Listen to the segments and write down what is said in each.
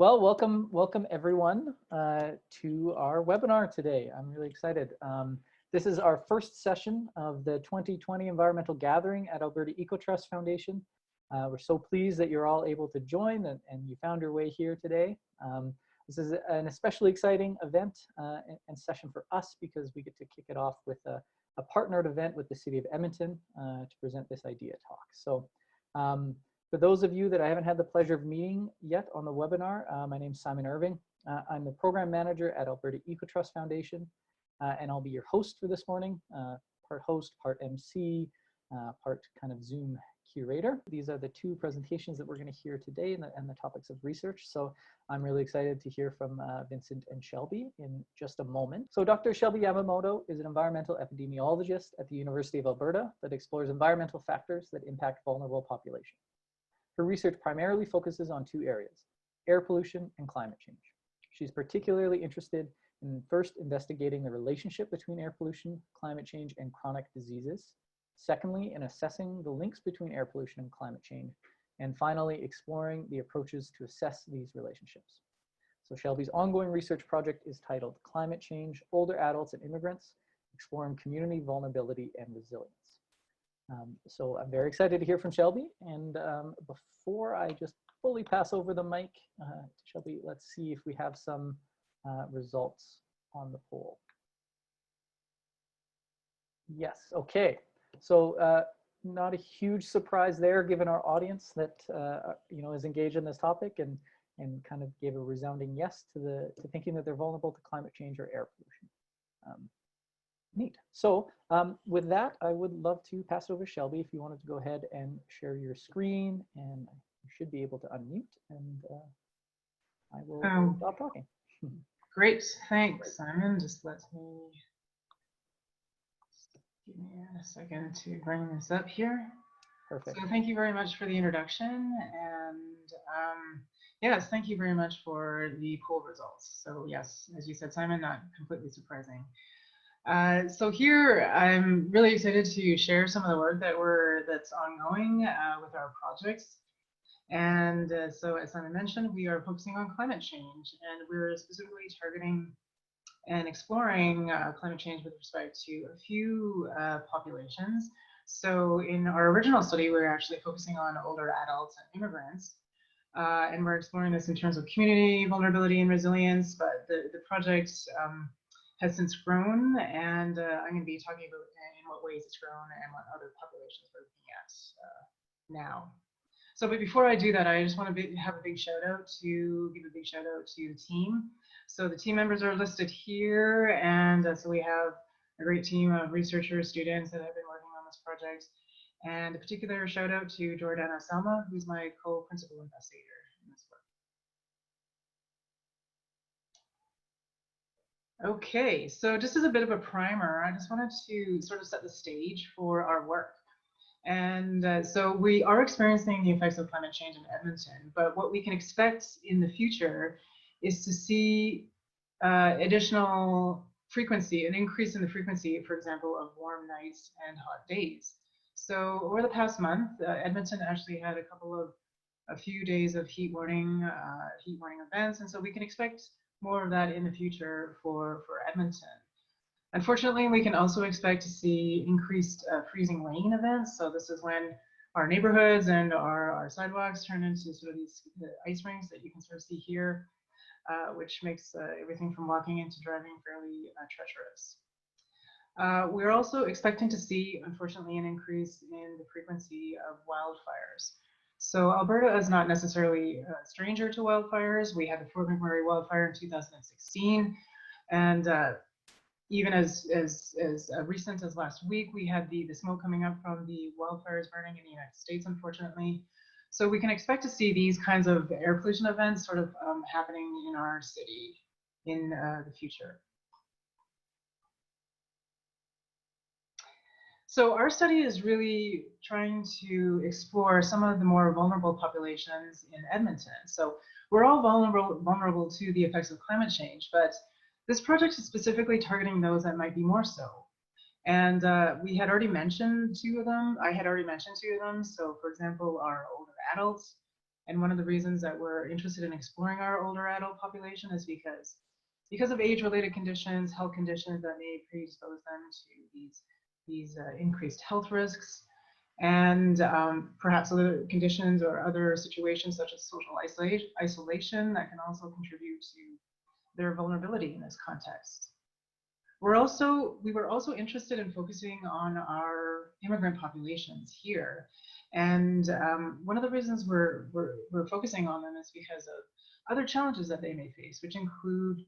Well, welcome everyone to our webinar today. I'm really excited. This is our first session of the 2020 Environmental Gathering at Alberta EcoTrust Foundation. We're so pleased that you're all able to join and you found your way here today. This is an especially exciting event and session for us because we get to kick it off with a partnered event with the City of Edmonton to present this idea talk. So. For those of you that I haven't had the pleasure of meeting yet on the webinar, my name is Simon Irving. I'm the program manager at Alberta EcoTrust Foundation, and I'll be your host for this morning, part host, part MC, part kind of Zoom curator. These are the two presentations that we're going to hear today and the topics of research. So I'm really excited to hear from Vincent and Shelby in just a moment. So Dr. Shelby Yamamoto is an environmental epidemiologist at the University of Alberta that explores environmental factors that impact vulnerable populations. Her research primarily focuses on two areas, air pollution and climate change. She's particularly interested in first investigating the relationship between air pollution, climate change, and chronic diseases. Secondly, in assessing the links between air pollution and climate change. And finally, exploring the approaches to assess these relationships. So Shelby's ongoing research project is titled Climate Change, Older Adults and Immigrants, Exploring Community Vulnerability and Resilience. So I'm very excited to hear from Shelby. And before I just fully pass over the mic to Shelby, let's see if we have some results on the poll. Yes, okay. So not a huge surprise there, given our audience that is engaged in this topic and kind of gave a resounding yes to thinking that they're vulnerable to climate change or air pollution. Neat. So with that, I would love to pass it over to Shelby if you wanted to go ahead and share your screen, and you should be able to unmute, and I will stop talking. Great, thanks, Simon. Just give me a second to bring this up here. Perfect. So thank you very much for the introduction, and yes, thank you very much for the poll results. So yes, as you said, Simon, not completely surprising. So here I'm really excited to share some of the work that's ongoing with our projects. And so as Simon mentioned, we are focusing on climate change, and we're specifically targeting and exploring climate change with respect to a few populations. So in our original study, we're actually focusing on older adults and immigrants. And we're exploring this in terms of community vulnerability and resilience, but the project has since grown, and I'm going to be talking about in what ways it's grown and what other populations we're looking at now. So, but before I do that, I just want to give a big shout out to the team. So the team members are listed here, and so we have a great team of researchers, students that have been working on this project, and a particular shout out to Jordana Selma, who's my co-principal investigator in this work. Okay, so just as a bit of a primer, I just wanted to sort of set the stage for our work. And so we are experiencing the effects of climate change in Edmonton, but what we can expect in the future is to see additional frequency, an increase in the frequency, for example, of warm nights and hot days. So over the past month, Edmonton actually had a few days of heat warning events, and so we can expect more of that in the future for Edmonton. Unfortunately, we can also expect to see increased freezing rain events. So this is when our neighborhoods and our sidewalks turn into sort of these ice rinks that you can sort of see here, which makes everything from walking into driving fairly treacherous. We're also expecting to see, unfortunately, an increase in the frequency of wildfires. So Alberta is not necessarily a stranger to wildfires. We had the Fort McMurray wildfire in 2016, and even as recent as last week, we had the smoke coming up from the wildfires burning in the United States, unfortunately. So we can expect to see these kinds of air pollution events sort of happening in our city in the future. So our study is really trying to explore some of the more vulnerable populations in Edmonton. So we're all vulnerable to the effects of climate change, but this project is specifically targeting those that might be more so. And we had already mentioned two of them. I had already mentioned two of them. So for example, our older adults And one of the reasons that we're interested in exploring our older adult population is because of age-related conditions, health conditions that may predispose them to these increased health risks, and perhaps other conditions or other situations such as social isolation that can also contribute to their vulnerability in this context. We were also interested in focusing on our immigrant populations here. And one of the reasons we're focusing on them is because of other challenges that they may face, which include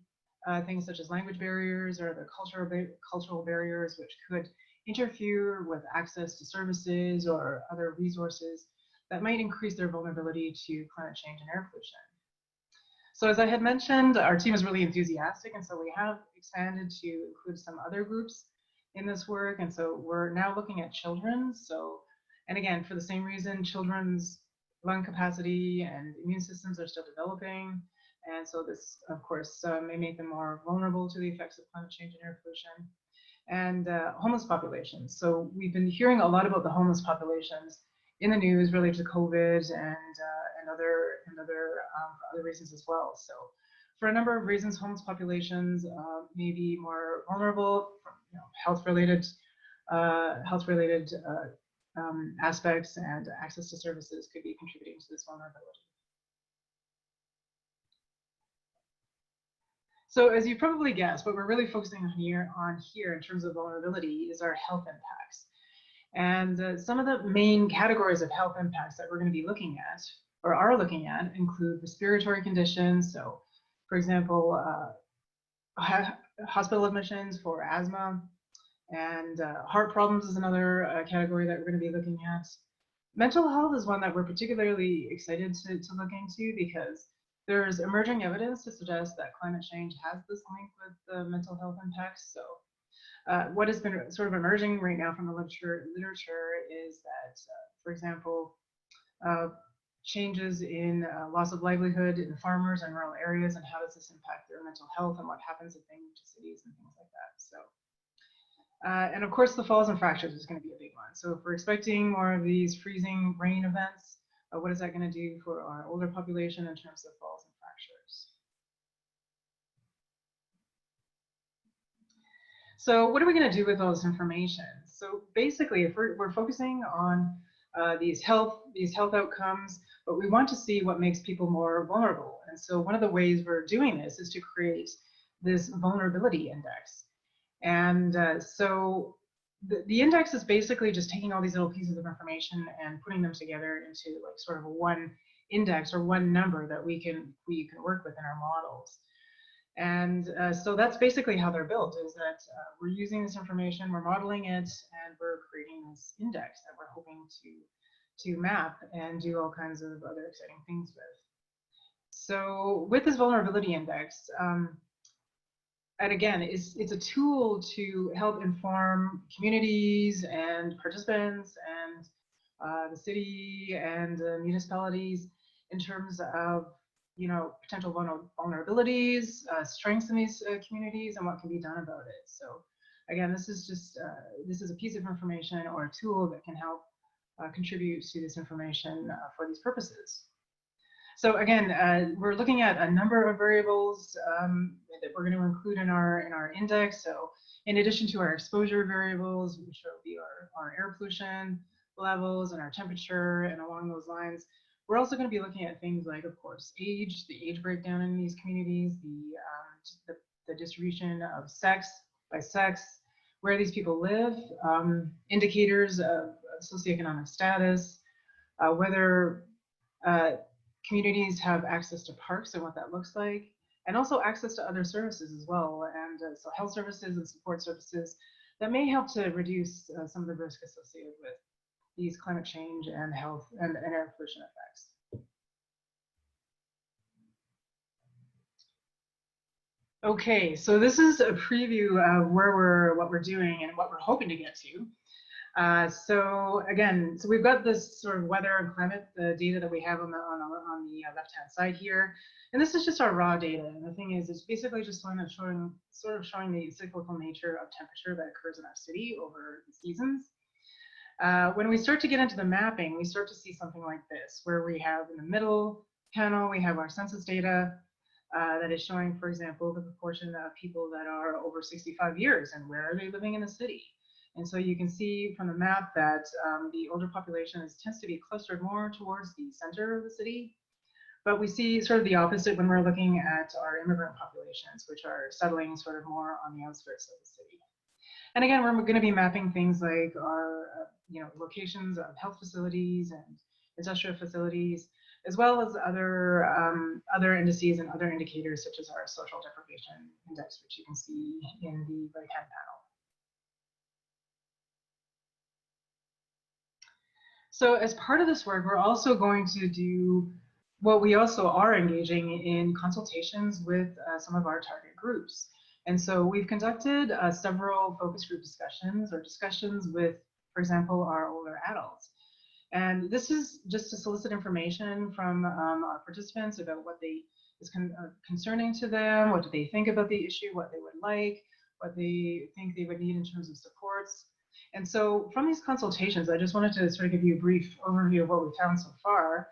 things such as language barriers or the cultural barriers, which could interfere with access to services or other resources that might increase their vulnerability to climate change and air pollution. So as I had mentioned, our team is really enthusiastic, and so we have expanded to include some other groups in this work. And so we're now looking at children. So, and again, for the same reason, children's lung capacity and immune systems are still developing. And so this, of course, may make them more vulnerable to the effects of climate change and air pollution. And homeless populations. So we've been hearing a lot about the homeless populations in the news related to COVID and other reasons as well. So for a number of reasons, homeless populations may be more vulnerable from health-related aspects, and access to services could be contributing to this vulnerability. So as you probably guessed, what we're really focusing on here in terms of vulnerability is our health impacts. And some of the main categories of health impacts that we're going to be looking at, or are looking at, include respiratory conditions. So for example, hospital admissions for asthma, and heart problems is another category that we're going to be looking at. Mental health is one that we're particularly excited to look into, because there's emerging evidence to suggest that climate change has this link with the mental health impacts. So what has been sort of emerging right now from the literature is that, for example, changes in loss of livelihood in farmers and rural areas, and how does this impact their mental health, and what happens if they move to cities and things like that. So, and of course, the falls and fractures is going to be a big one. So if we're expecting more of these freezing rain events, what is that going to do for our older population in terms of falls and fractures? So what are we going to do with all this information? So basically, if we're focusing on these health outcomes, but we want to see what makes people more vulnerable. And so one of the ways we're doing this is to create this vulnerability index. And so the index is basically just taking all these little pieces of information and putting them together into like sort of one index or one number that we can work with in our models. And so that's basically how they're built, is that we're using this information, we're modeling it, and we're creating this index that we're hoping to map and do all kinds of other exciting things with. So with this vulnerability index, and again, it's a tool to help inform communities and participants and the city and municipalities in terms of potential vulnerabilities, strengths in these communities, and what can be done about it. So again, this is a piece of information or a tool that can help contribute to this information for these purposes. So again, we're looking at a number of variables that we're going to include in our index. So in addition to our exposure variables, which will be our air pollution levels and our temperature, and along those lines, we're also going to be looking at things like, of course, age, the age breakdown in these communities, the distribution of sex by sex, where these people live, indicators of socioeconomic status, whether communities have access to parks and what that looks like, and also access to other services as well, and so health services and support services that may help to reduce some of the risk associated with these climate change and health and air pollution effects. Okay, so this is a preview of what we're doing and what we're hoping to get to. So again, we've got this sort of weather and climate data that we have on the left-hand side here, and this is just our raw data. And the thing is, it's basically just showing the cyclical nature of temperature that occurs in our city over the seasons. When we start to get into the mapping, we start to see something like this, where we have in the middle panel, we have our census data that is showing, for example, the proportion of people that are over 65 years and where are they living in the city. And so you can see from the map that the older population tends to be clustered more towards the center of the city. But we see sort of the opposite when we're looking at our immigrant populations, which are settling sort of more on the outskirts of the city. And again, we're going to be mapping things like our locations of health facilities and industrial facilities, as well as other indices and other indicators such as our social deprivation index, which you can see in the right-hand panel. So as part of this work, we're also going to do what we also are engaging in consultations with some of our target groups. And so we've conducted several focus group discussions or discussions with, for example, our older adults. And this is just to solicit information from our participants about what is concerning to them, what do they think about the issue, what they would like, what they think they would need in terms of supports. And so from these consultations, I just wanted to sort of give you a brief overview of what we found so far.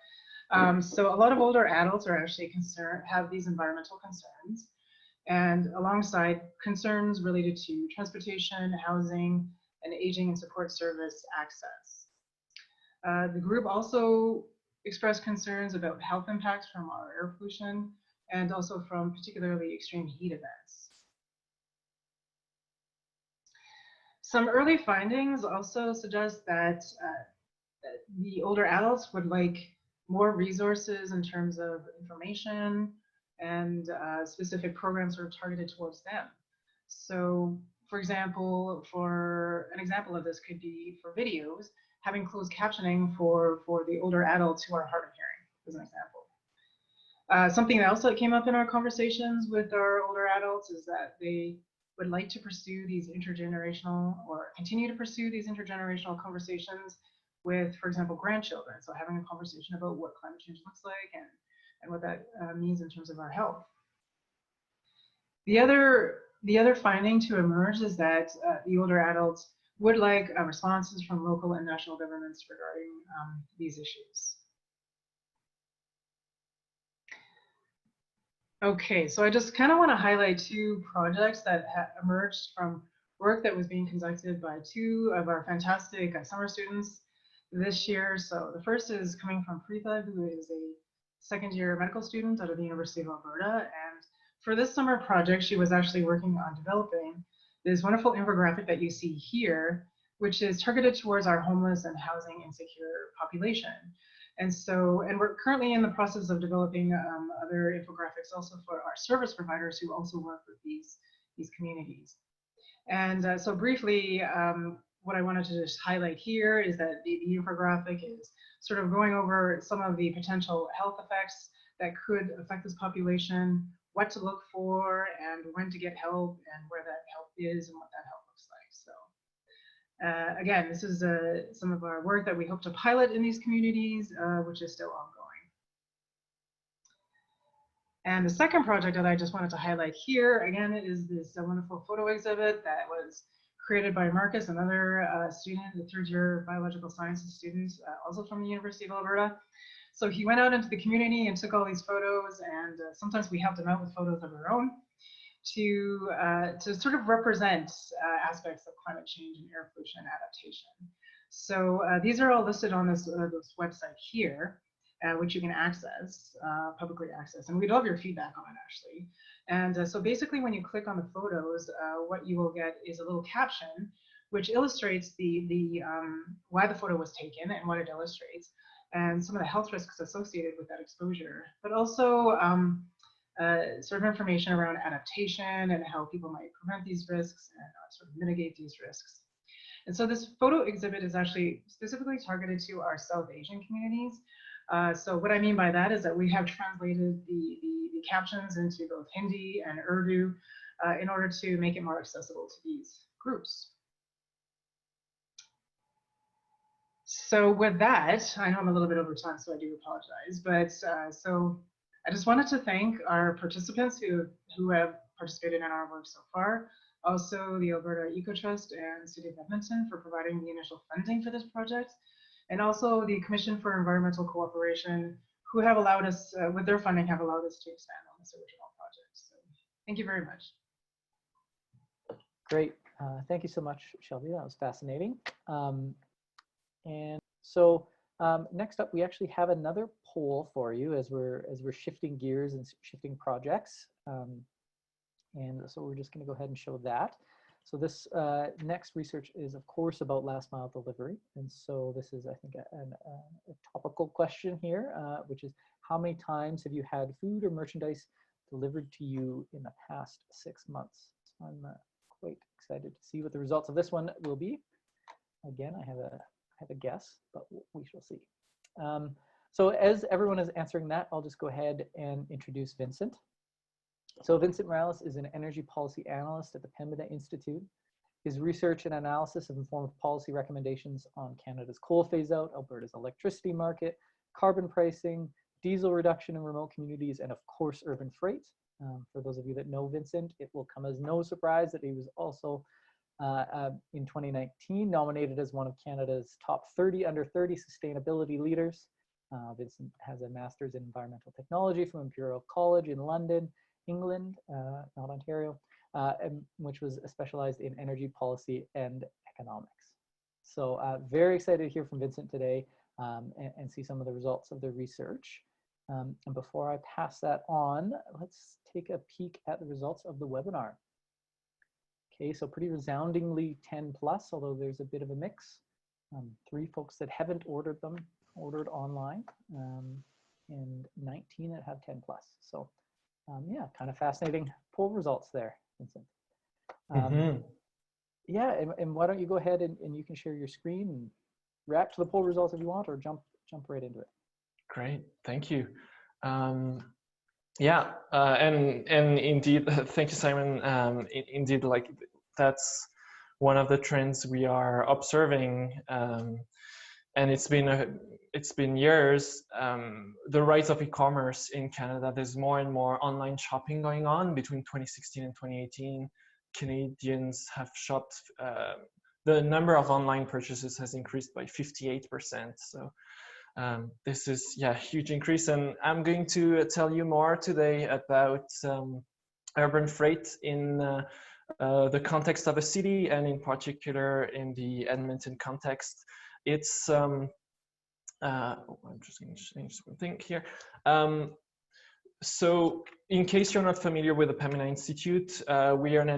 So a lot of older adults are actually have these environmental concerns, and alongside concerns related to transportation, housing, and aging and support service access. The group also expressed concerns about health impacts from our air pollution and also from particularly extreme heat events. Some early findings also suggest that the older adults would like more resources in terms of information and specific programs that are targeted towards them. So, for example, an example of this could be for videos, having closed captioning for the older adults who are hard of hearing, as an example. Something else that came up in our conversations with our older adults is that they would like to pursue these intergenerational or continue to pursue these intergenerational conversations with, for example, grandchildren. So having a conversation about what climate change looks like and what that means in terms of our health. The other finding to emerge is that the older adults would like responses from local and national governments regarding these issues. Okay, so I just kind of want to highlight two projects that emerged from work that was being conducted by two of our fantastic summer students this year. So the first is coming from Preetha, who is a second-year medical student out of the University of Alberta. And for this summer project, she was actually working on developing this wonderful infographic that you see here, which is targeted towards our homeless and housing insecure population. And we're currently in the process of developing other infographics also for our service providers who also work with these communities. And so briefly, what I wanted to just highlight here is that the infographic is sort of going over some of the potential health effects that could affect this population, what to look for, and when to get help, and where that help is, and what that help looks like. So again, this is some of our work that we hope to pilot in these communities, which is still ongoing. And the second project that I just wanted to highlight here, again, is this wonderful photo exhibit that was created by Marcus, another student, a third-year biological sciences student, also from the University of Alberta. So he went out into the community and took all these photos, and sometimes we helped him out with photos of our own to sort of represent aspects of climate change and air pollution adaptation. So these are all listed on this website here, which you can access, publicly access. And we'd love your feedback on it, actually. And so basically, when you click on the photos, what you will get is a little caption, which illustrates why the photo was taken and what it illustrates, and some of the health risks associated with that exposure, but also sort of information around adaptation and how people might prevent these risks and sort of mitigate these risks. And so this photo exhibit is actually specifically targeted to our South Asian communities. So what I mean by that is that we have translated the captions into both Hindi and Urdu in order to make it more accessible to these groups. So with that, I know I'm a little bit over time, so I do apologize, but so I just wanted to thank our participants who have participated in our work so far. Also the Alberta Eco Trust and City of Edmonton for providing the initial funding for this project, and also the Commission for Environmental Cooperation, who have allowed us, with their funding, have allowed us to expand on this original project. So thank you very much. Great. Thank you so much, Shelby. That was fascinating. And so next up, we actually have another poll for you as we're shifting gears and shifting projects. And so we're just going to go ahead and show that. So this next research is, of course, about last mile delivery. And so this is, I think, a topical question here, which is, how many times have you had food or merchandise delivered to you in the past 6 months? So I'm quite excited to see what the results of this one will be. Again, I have a guess, but we shall see. So as everyone is answering that, I'll just go ahead and introduce Vincent. So Vincent Morales is an energy policy analyst at the Pembina Institute. His research and analysis have informed policy recommendations on Canada's coal phase-out, Alberta's electricity market, carbon pricing, diesel reduction in remote communities, and of course, urban freight. For those of you that know Vincent, it will come as no surprise that he was also in 2019 nominated as one of Canada's top 30 under 30 sustainability leaders. Vincent has a master's in environmental technology from Imperial College in London, England, not Ontario, which was specialized in energy policy and economics. So very excited to hear from Vincent today and see some of the results of the research. And before I pass that on, let's take a peek at the results of the webinar. Okay, so pretty resoundingly 10 plus, although there's a bit of a mix. 3 folks that haven't ordered online, and 19 that have 10 plus. So yeah, kind of fascinating poll results there, Vincent. Yeah, and why don't you go ahead and you can share your screen and react to the poll results if you want, or jump right into it. Great, thank you. Yeah, and indeed, thank you, Simon. Indeed, like that's one of the trends we are observing, and it's been years. The rise of e-commerce in Canada. There's more and more online shopping going on. Between 2016 and 2018, Canadians have shopped. The number of online purchases has increased by 58%. So. This is a huge increase, and I'm going to tell you more today about urban freight in the context of a city, and in particular in the Edmonton context. It's I'm just going to change something here. So in case you're not familiar with the Pembina Institute, we are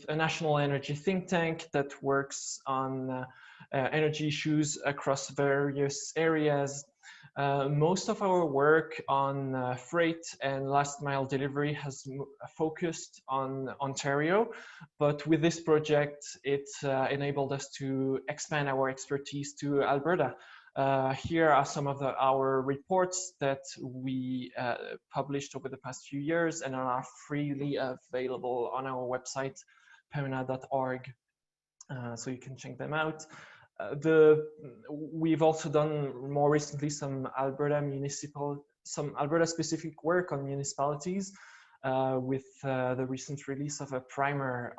a national energy think tank that works on energy issues across various areas. Most of our work on freight and last mile delivery has focused on Ontario, but with this project, it enabled us to expand our expertise to Alberta. Here are some of our reports that we published over the past few years and are freely available on our website, pembina.org, so you can check them out. We've also done more recently some Alberta specific work on municipalities with the recent release of a primer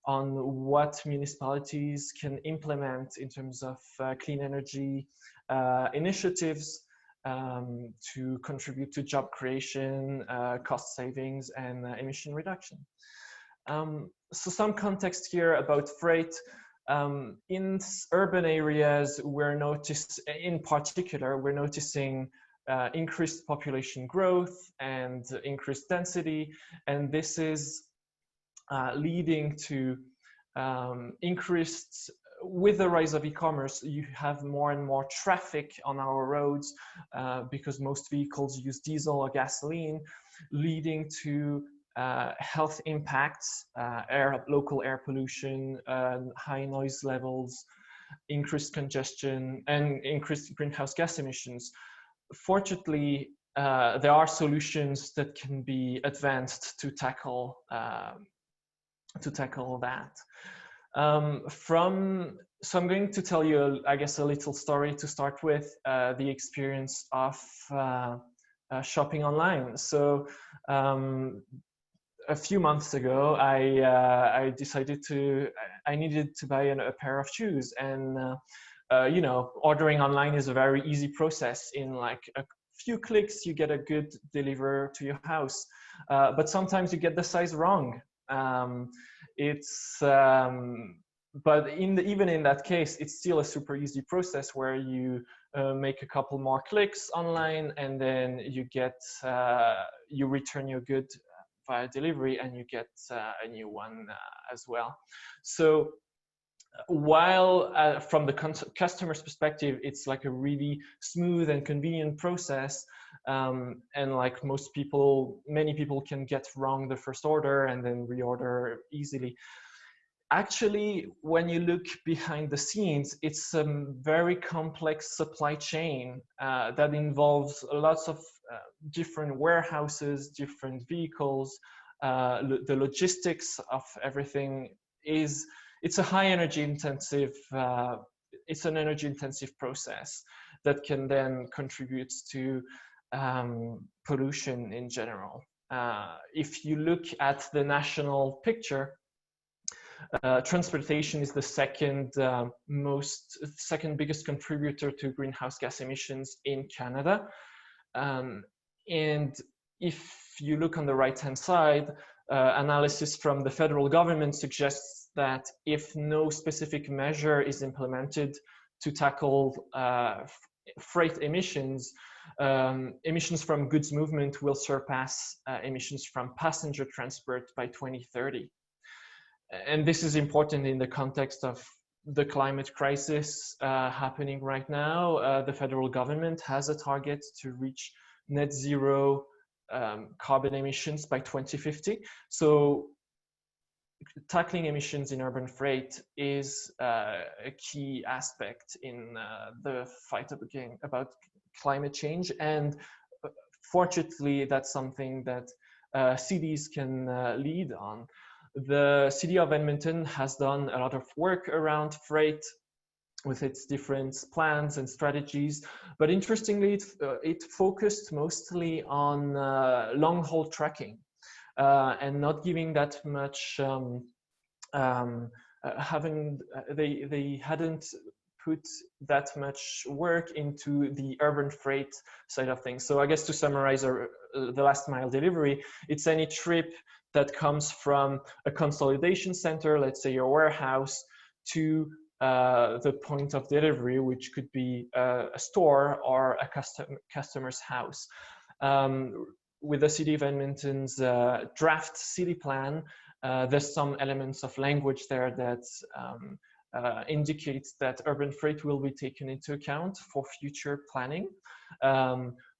on what municipalities can implement in terms of clean energy initiatives to contribute to job creation, cost savings, and emission reduction. So some context here about freight. In urban areas, in particular, we're noticing increased population growth and increased density, and this is leading to with the rise of e-commerce, you have more and more traffic on our roads because most vehicles use diesel or gasoline, leading to health impacts, local air pollution, high noise levels, increased congestion, and increased greenhouse gas emissions. Fortunately, there are solutions that can be advanced to tackle that. So I'm going to tell you, I guess, a little story to start with, the experience of shopping online. So a few months ago, I decided I needed to buy a pair of shoes, and you know, ordering online is a very easy process. In like a few clicks, you get a good deliver to your house, but sometimes you get the size wrong. But even in that case, it's still a super easy process where you make a couple more clicks online, and then you get you return your good via delivery, and you get a new one as well. So while from the customer's perspective, it's like a really smooth and convenient process, and like many people can get wrong the first order and then reorder easily. Actually, when you look behind the scenes, it's a very complex supply chain that involves lots of different warehouses, different vehicles. The logistics of everything it's a high energy intensive, it's an energy intensive process that can then contribute to pollution in general. If you look at the national picture, transportation is the second biggest contributor to greenhouse gas emissions in Canada. And if you look on the right-hand side, analysis from the federal government suggests that if no specific measure is implemented to tackle freight emissions, emissions from goods movement will surpass emissions from passenger transport by 2030. And this is important in the context of the climate crisis happening right now. The federal government has a target to reach net zero carbon emissions by 2050. So tackling emissions in urban freight is a key aspect in the fight about climate change. And fortunately, that's something that cities can lead on. The city of Edmonton has done a lot of work around freight with its different plans and strategies, but interestingly, it focused mostly on long-haul trucking and not giving that much. They hadn't put that much work into the urban freight side of things. So I guess to summarize the last mile delivery, it's any trip that comes from a consolidation center, let's say your warehouse, to the point of delivery, which could be a store or a customer's house. With the City of Edmonton's draft city plan, there's some elements of language there that indicates that urban freight will be taken into account for future planning.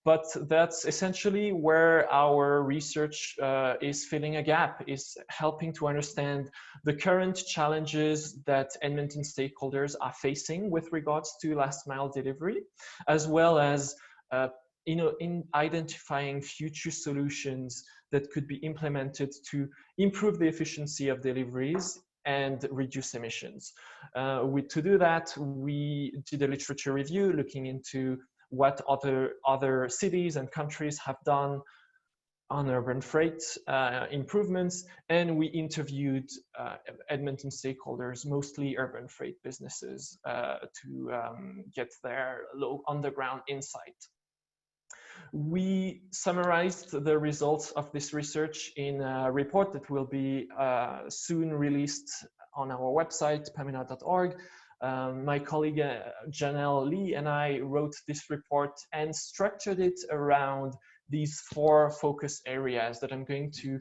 But that's essentially where our research is filling a gap, is helping to understand the current challenges that Edmonton stakeholders are facing with regards to last mile delivery, as well as in identifying future solutions that could be implemented to improve the efficiency of deliveries and reduce emissions. To do that, we did a literature review looking into what other cities and countries have done on urban freight improvements, and we interviewed Edmonton stakeholders, mostly urban freight businesses, to get their on-the-ground insight. We summarized the results of this research in a report that will be soon released on our website, pembina.org. My colleague Janelle Lee and I wrote this report and structured it around these 4 focus areas that I'm going to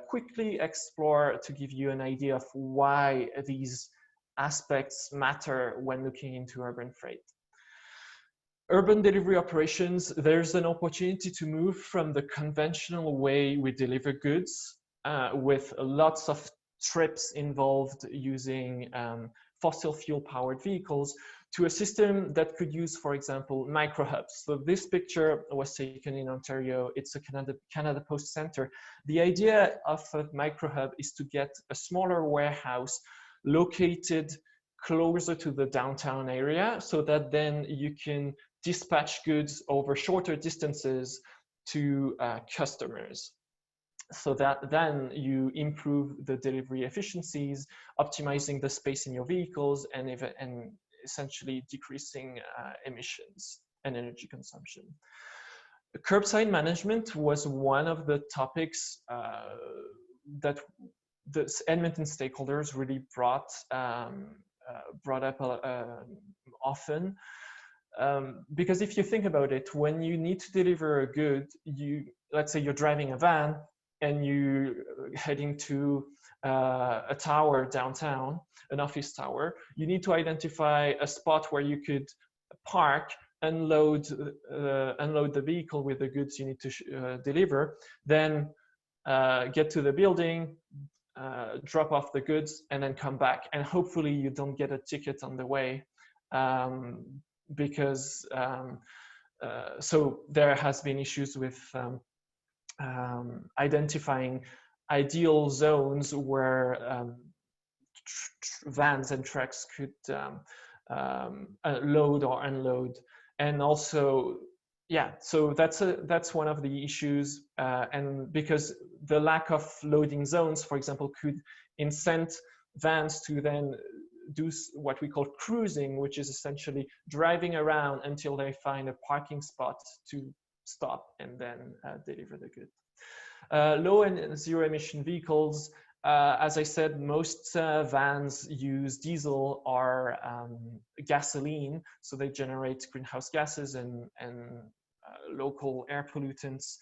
quickly explore to give you an idea of why these aspects matter when looking into urban freight. Urban delivery operations, there's an opportunity to move from the conventional way we deliver goods with lots of trips involved using fossil fuel powered vehicles to a system that could use, for example, micro hubs. So this picture was taken in Ontario. It's a Canada Post Center. The idea of a micro hub is to get a smaller warehouse located closer to the downtown area so that then you can dispatch goods over shorter distances to customers. so that then you improve the delivery efficiencies, optimizing the space in your vehicles, and essentially decreasing emissions and energy consumption. Curbside management was one of the topics that the Edmonton stakeholders really brought up often. Because if you think about it, when you need to deliver a good, let's say you're driving a van and you're heading to a tower downtown, an office tower, you need to identify a spot where you could park, unload the vehicle with the goods you need to deliver, then get to the building, drop off the goods, and then come back. And hopefully you don't get a ticket on the way, because so there has been issues with identifying ideal zones where vans and trucks could load or unload. And also, yeah, so that's one of the issues, and because the lack of loading zones, for example, could incent vans to then do what we call cruising, which is essentially driving around until they find a parking spot to stop and then deliver the good. Low and zero emission vehicles, as I said, most vans use diesel or gasoline, so they generate greenhouse gases and local air pollutants.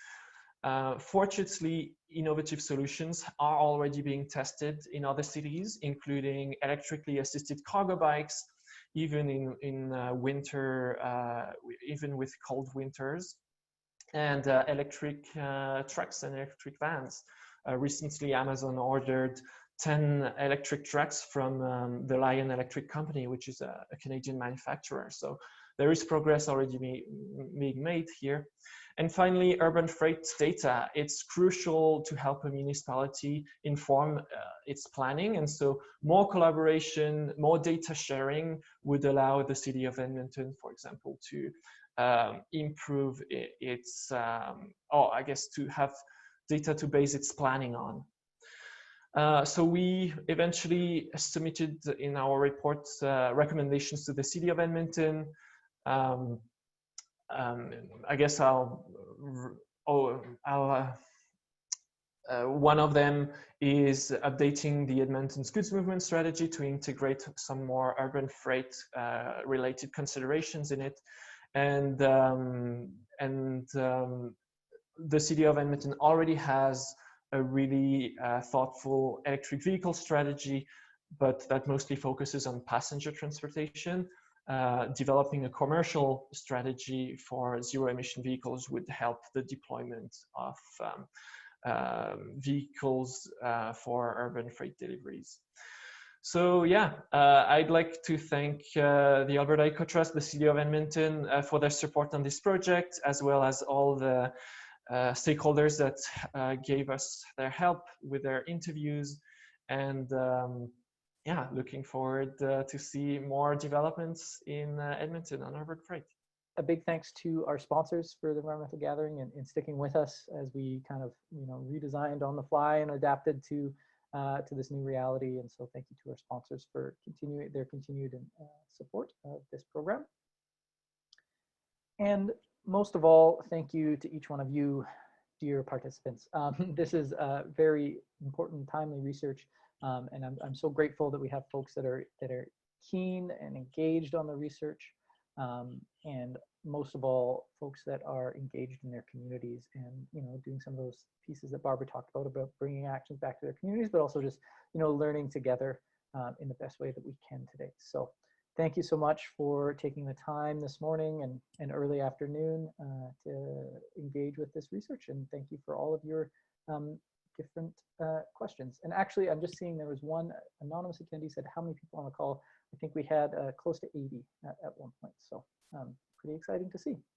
Fortunately, innovative solutions are already being tested in other cities, including electrically assisted cargo bikes, even in winter, even with cold winters, and electric trucks and electric vans. Recently, Amazon ordered 10 electric trucks from the Lion Electric Company, which is a Canadian manufacturer. So there is progress already being made here. And finally, urban freight data. It's crucial to help a municipality inform its planning. And so more collaboration, more data sharing would allow the city of Edmonton, for example, to improve its, or I guess to have data to base its planning on. So we eventually submitted in our report recommendations to the city of Edmonton. I guess one of them is updating the Edmonton's goods movement strategy to integrate some more urban freight related considerations in it. And the city of Edmonton already has a really thoughtful electric vehicle strategy, but that mostly focuses on passenger transportation. Developing a commercial strategy for zero emission vehicles would help the deployment of vehicles for urban freight deliveries. So yeah, I'd like to thank the Alberta EcoTrust, the City of Edmonton for their support on this project, as well as all the stakeholders that gave us their help with their interviews. And yeah, looking forward to see more developments in Edmonton on urban freight. A big thanks to our sponsors for the environmental gathering and sticking with us as we kind of redesigned on the fly and adapted to this new reality. And so thank you to our sponsors for their continued support of this program. And most of all, thank you to each one of you, dear participants. This is very important, timely research. And I'm so grateful that we have folks that are keen and engaged on the research, and most of all, folks that are engaged in their communities and doing some of those pieces that Barbara talked about bringing actions back to their communities, but also just learning together in the best way that we can today. So thank you so much for taking the time this morning and early afternoon to engage with this research, and thank you for all of your different questions. And actually, I'm just seeing there was one anonymous attendee said how many people on the call. I think we had close to 80 at one point, so pretty exciting to see.